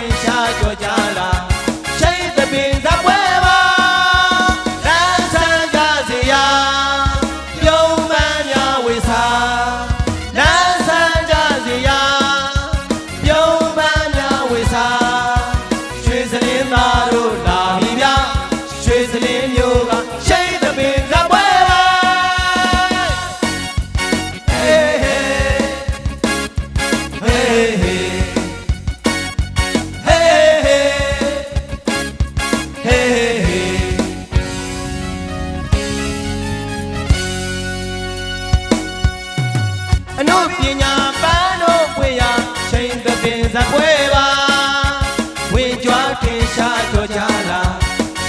င်ရှားကြောကြလာရှိန်သပင်ဇပွဲပါလမ်းဆန်းကြစီယာပြုံးပန်းများဝေစာလမ်းဆန်းကြစီယာပြုံးပန်းများဝေစာရွှေစလင်းသားတို့လာပြီဗျာရွှေစလင်းမျိုးကရှိန်သပင်ဇပွဲပါအနုပညာပန်းတို့ပွေရချိန်သပင်ဇပွဲပါဝေကြွားခင်ရှားကြောကြလာ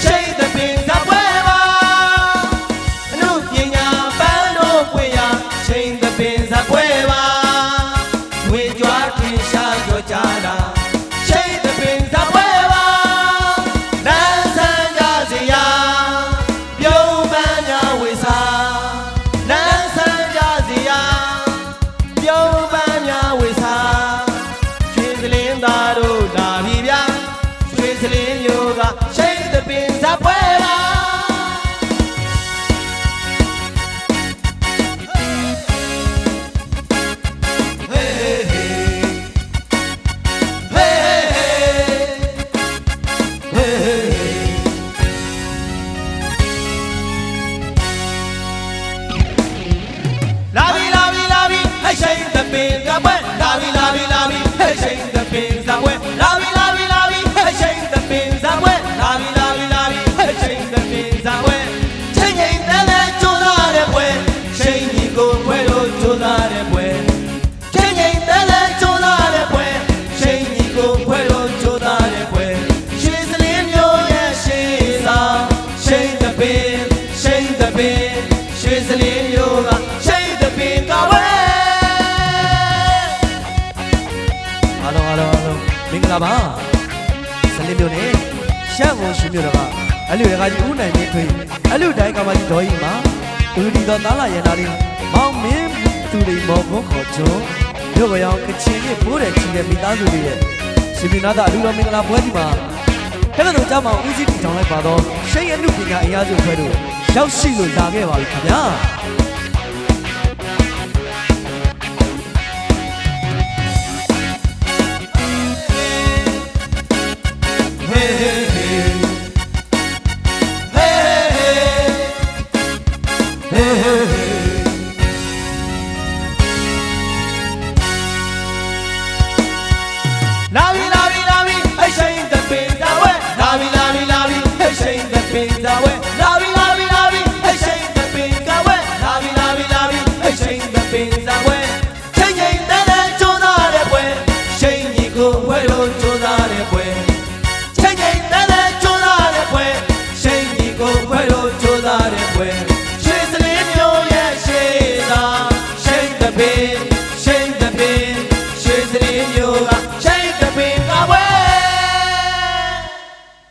ချိန်သပင်ဇပွဲပါအနုပညာပန်းတို့ပွေရချိန်သပင်ဇပွဲပါဝေကြွားခင်ရှားကြောကြလာချိန်သပင်ဇပွဲပါလမ်းဆန်းကြစီယာပြုံးပန်းများဝေစာလမ်းဆန်းကြစီယာပြုံးပန်းများဝေစာရွှေစလင်းသားတို့လာပြီဗျာရွှေစလင်းမျိုးကရှိန်သပင်ဇပွဲပါလာပြီလာပြီလာပြီဟဲ့ရှိန်သပင်ဇပွဲလာပြီလာပြီလာပြီဟဲ့ရှိန်သပင်ဇပွဲလာပြီလာပြီလာပြီဟဲ့ရှိန်သပင်ဇပွဲလာပြီလာပြီလာပြီဟဲ့ရှိန်သပင်ဇပွဲချိန်ချိန်တန်းတန်းကြိုးစားတဲ့ပွဲရှိန်ကြီးကိုပွဲလို့ကြိုးစားတဲ့ပွဲချိန်ချိန်တန်းတန်းကြိုးစားတဲ့ပွဲရှိန်ကြီးကိုပွဲလို့ကြိုးစားတဲ့ပွဲရွှေစလင်းမျိုးရဲ့ရှိစာရှိန်သပင်ရှိန်သပင်ရွှေစလင်းမျိုးကရှိန်သပင်ကဝဲအားလုံးမင်္ဂလာပါစလင်းမျိုးနဲ့ရှမ်းကိုရှင်မျိုးတော်ကအလူရကကြီးဦးနိုင်မင်းထွေးအလူတိုင်းကမကြီးတော်ကြီးမှာဒူဒီတော်သားလာရနာလေးမောင်မင်းသူတွေမော်ဘုံခေါ်ကျွန်းမြို့ကရောင်ကချင်နဲ့ဘိုးတဲ့ချီတဲ့မိသားစုတွေရဲ့ရှင်ပြနာသာအလူတော်မင်္ဂလာပွဲကြီးမှာခက်လို့ကြောက်မအောင်ဦးစီးတည်ထောင်လိုက်ပါတော့ရှိန်အမှုပညာအင်အားစုဖွဲ့တို့ရောက်ရှိလို့လာခဲ့ပါပြီခင်ဗျာ